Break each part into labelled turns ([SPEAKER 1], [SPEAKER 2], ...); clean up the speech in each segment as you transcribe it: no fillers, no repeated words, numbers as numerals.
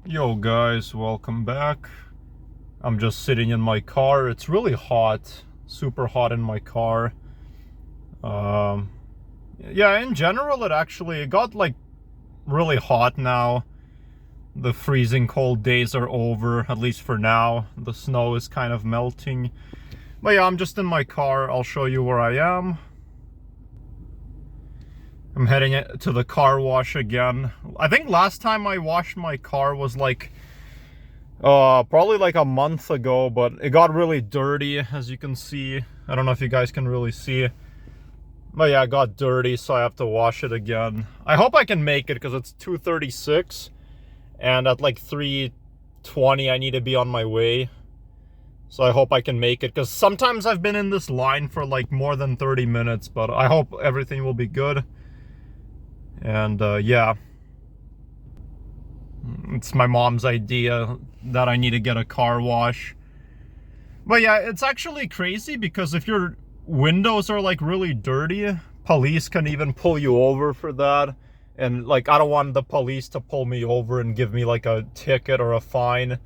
[SPEAKER 1] Yo guys, welcome back. I'm just sitting in my car. It's really hot, super hot in my car. Um, yeah, in general, it got like really hot now. The freezing cold days are over, at least for now. The snow is kind of melting. But yeah, I'm just in my car. I'll show you where I am. I'm heading to the car wash again. I think last time I washed my car was like probably like a month ago, but it got really dirty, as you can see. I don't know if you guys can really see, but yeah, it got dirty, so I have to wash it again. I hope I can make it because it's 2:36, and at like 3:20 I need to be on my way. So I hope I can make it, because sometimes I've been in this line for like more than 30 minutes, but I hope everything will be good. And yeah, it's my mom's idea that I need to get a car wash. But yeah, it's actually crazy because if your windows are like really dirty, police can even pull you over for that. And like, I don't want the police to pull me over and give me like a ticket or a fine.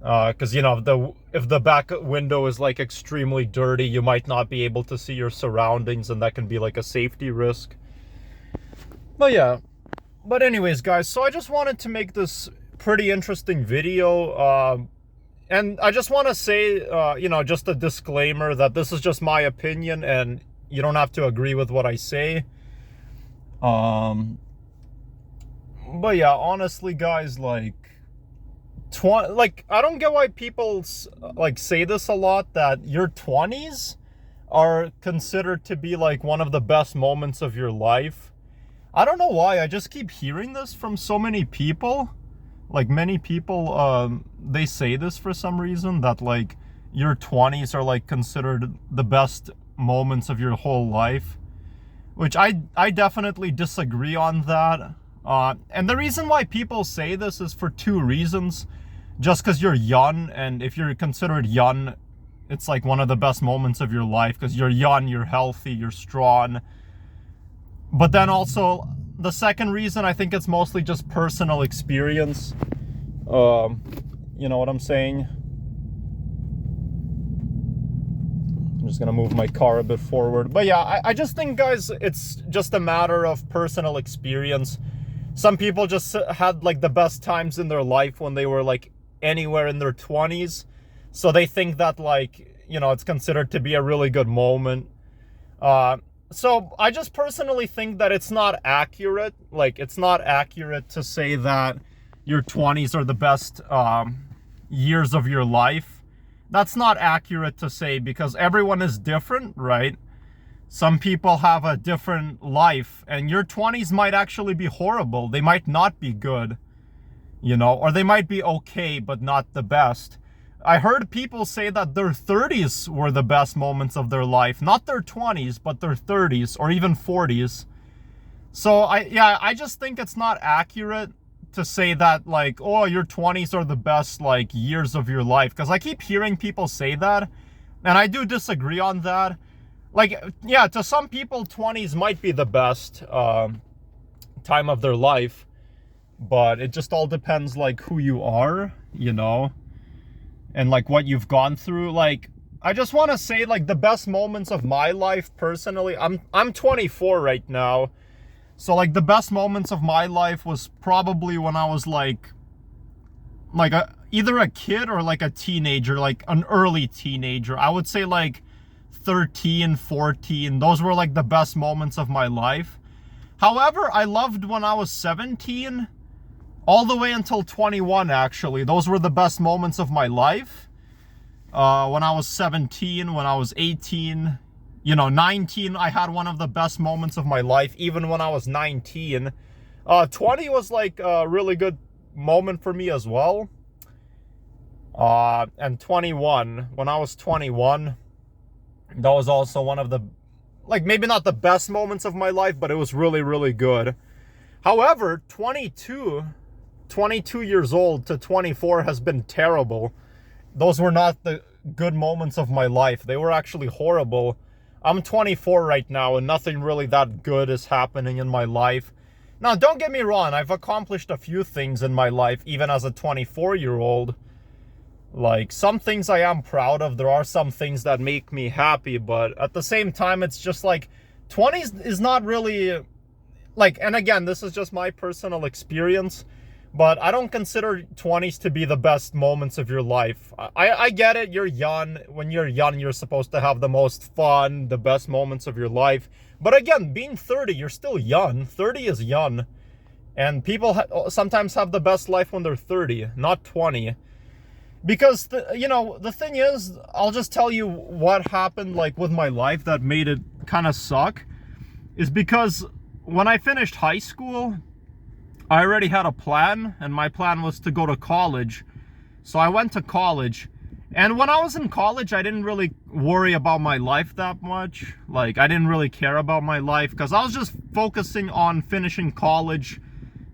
[SPEAKER 1] Because you know, if the back window is like extremely dirty, you might not be able to see your surroundings, and that can be like a safety risk. But yeah. But anyways, guys, so I just wanted to make this pretty interesting video. And I just want to say, just a disclaimer that this is just my opinion and you don't have to agree with what I say. But yeah, honestly, guys, like, I don't get why people like say this a lot, that your 20s are considered to be like one of the best moments of your life. I don't know why. I just keep hearing this from so many people. Like, many people, they say this for some reason, that like your 20s are like considered the best moments of your whole life, which I definitely disagree on that. And the reason why people say this is for two reasons. Just because you're young, and if you're considered young, it's like one of the best moments of your life because you're young, you're healthy, you're strong. But then also, the second reason, I think it's mostly just personal experience. You know what I'm saying? I'm just gonna move my car a bit forward. But yeah, I just think, guys, it's just a matter of personal experience. Some people just had like the best times in their life when they were like anywhere in their 20s. So they think that, like, you know, it's considered to be a really good moment. So I just personally think that it's not accurate. Like, it's not accurate to say that your 20s are the best years of your life. That's not accurate to say, because everyone is different, right? Some people have a different life, and your 20s might actually be horrible. They might not be good, you know, or they might be okay, but not the best. I heard people say that their 30s were the best moments of their life. Not their 20s, but their 30s or even 40s. So I just think it's not accurate to say that, like, oh, your 20s are the best like years of your life, because I keep hearing people say that, and I do disagree on that. Like, yeah, to some people 20s might be the best time of their life, but it just all depends like who you are, you know, and like what you've gone through. Like, I just want to say, like, the best moments of my life personally, I'm 24 right now. So like the best moments of my life was probably when I was like either a kid or like a teenager, like an early teenager. I would say like 13, 14. Those were like the best moments of my life. However, I loved when I was 17 all the way until 21, actually. Those were the best moments of my life. When I was 17, when I was 18, you know, 19, I had one of the best moments of my life, even when I was 19. 20 was like a really good moment for me as well. And 21, when I was 21, that was also one of the, like, maybe not the best moments of my life, but it was really, really good. However, 22 years old to 24 has been terrible. Those were not the good moments of my life. They were actually horrible. I'm 24 right now, and nothing really that good is happening in my life. Now, don't get me wrong, I've accomplished a few things in my life, even as a 24-year-old. Like, some things I am proud of. There are some things that make me happy, but at the same time, it's just like 20s is not really like, and again, this is just my personal experience, but I don't consider 20s to be the best moments of your life. I get it, you're young. When you're young, you're supposed to have the most fun, the best moments of your life. But again, being 30, you're still young. 30 is young. And people sometimes have the best life when they're 30, not 20. Because, the thing is, I'll just tell you what happened, like, with my life that made it kind of suck. Is because when I finished high school, I already had a plan, and my plan was to go to college. So I went to college, and when I was in college, I didn't really worry about my life that much. Like, I didn't really care about my life, because I was just focusing on finishing college,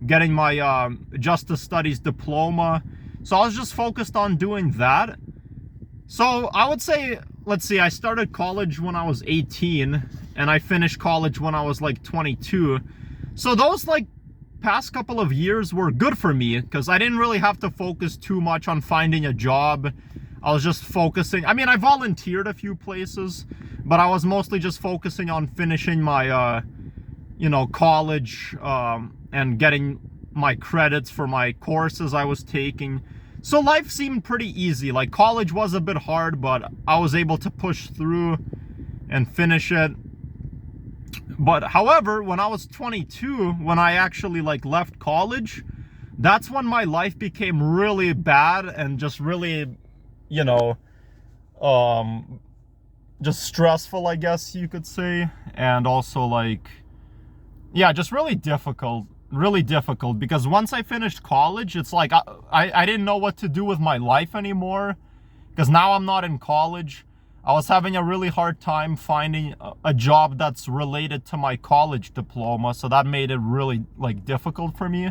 [SPEAKER 1] getting my Justice Studies diploma. So I was just focused on doing that. So I would say, let's see, I started college when I was 18, and I finished college when I was like 22. So those like past couple of years were good for me, because I didn't really have to focus too much on finding a job. I was just focusing, I mean, I volunteered a few places, but I was mostly just focusing on finishing my, college, and getting my credits for my courses I was taking. So life seemed pretty easy. Like, college was a bit hard, but I was able to push through and finish it. But however, when I was 22, when I actually like left college, that's when my life became really bad and just really, just stressful, I guess you could say. And also like, yeah, just really difficult because once I finished college, it's like I didn't know what to do with my life anymore, because now I'm not in college. I was having a really hard time finding a job that's related to my college diploma, so that made it really like difficult for me.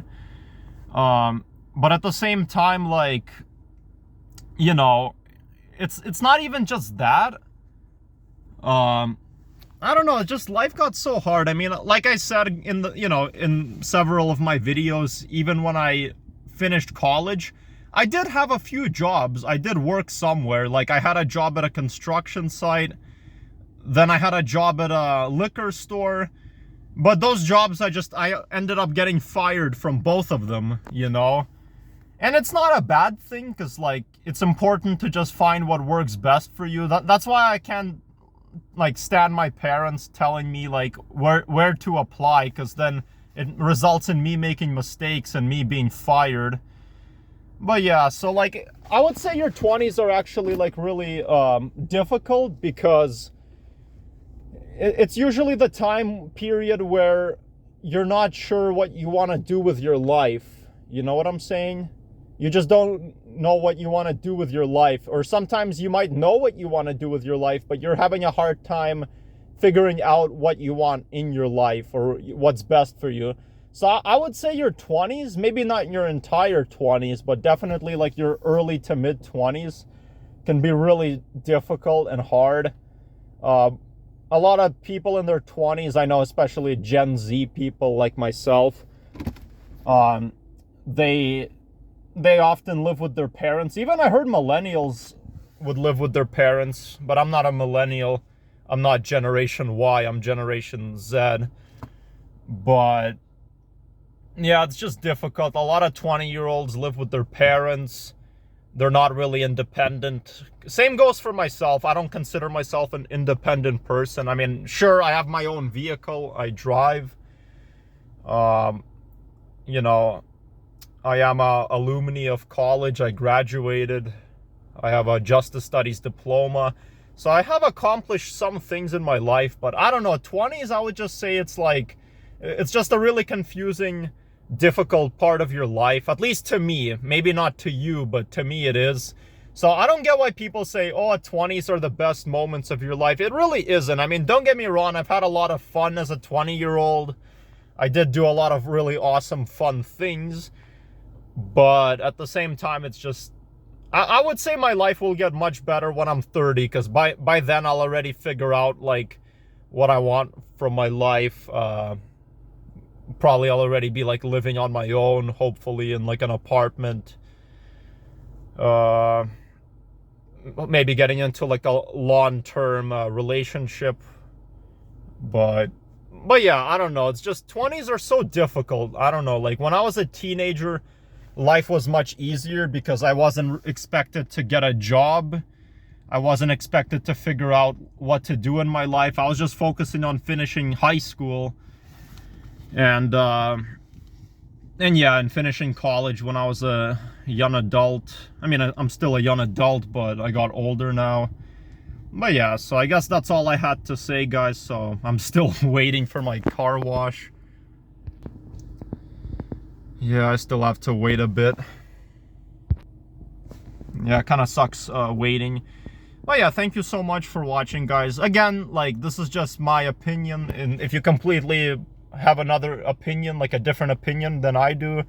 [SPEAKER 1] But at the same time, like, it's not even just that. I don't know, it's just life got so hard. I mean, like I said in in several of my videos, even when I finished college, I did have a few jobs. I did work somewhere. Like, I had a job at a construction site. Then I had a job at a liquor store. But those jobs, I ended up getting fired from both of them, And it's not a bad thing, because, like, it's important to just find what works best for you. That's why I can't, like, stand my parents telling me, like, where to apply, because then it results in me making mistakes and me being fired. But yeah, so like, I would say your 20s are actually like really difficult, because it's usually the time period where you're not sure what you want to do with your life. You know what I'm saying? You just don't know what you want to do with your life. Or sometimes you might know what you want to do with your life, but you're having a hard time figuring out what you want in your life or what's best for you. So I would say your 20s, maybe not your entire 20s, but definitely like your early to mid 20s can be really difficult and hard. A lot of people in their 20s, I know, especially Gen Z people like myself, they often live with their parents. Even I heard millennials would live with their parents, but I'm not a millennial. I'm not Generation Y, I'm Generation Z. But yeah, it's just difficult. A lot of 20-year-olds live with their parents. They're not really independent. Same goes for myself. I don't consider myself an independent person. I mean, sure, I have my own vehicle. I drive. I am a alumni of college. I graduated. I have a Justice Studies diploma. So I have accomplished some things in my life, but I don't know, 20s, I would just say it's like, it's just a really confusing, difficult part of your life, at least to me. Maybe not to you, but to me it is. So I don't get why people say, oh, 20s are the best moments of your life. It really isn't. I mean, don't get me wrong, I've had a lot of fun as a 20-year-old. I did do a lot of really awesome, fun things. But at the same time, it's just, I would say my life will get much better when I'm 30, because by then I'll already figure out, like, what I want from my life. probably I'll already be like living on my own, hopefully in like an apartment. Maybe getting into like a long-term relationship. But yeah, I don't know. It's just 20s are so difficult. I don't know. Like when I was a teenager, life was much easier because I wasn't expected to get a job. I wasn't expected to figure out what to do in my life. I was just focusing on finishing high school and yeah, and finishing college when I was a young adult. I mean, I'm still a young adult, but I got older now. But yeah, so I guess that's all I had to say, guys. So I'm still waiting for my car wash. Yeah, I still have to wait a bit. Yeah, it kind of sucks waiting. But yeah, thank you so much for watching, guys. Again, like, this is just my opinion, and if you completely have another opinion, like a different opinion than I do,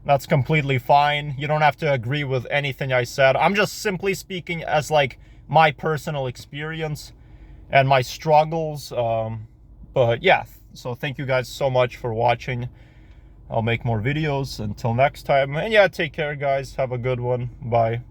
[SPEAKER 1] that's completely fine. You don't have to agree with anything I said. I'm just simply speaking as like my personal experience and my struggles. But yeah, so thank you guys so much for watching. I'll make more videos until next time. And yeah, take care, guys. Have a good one. Bye.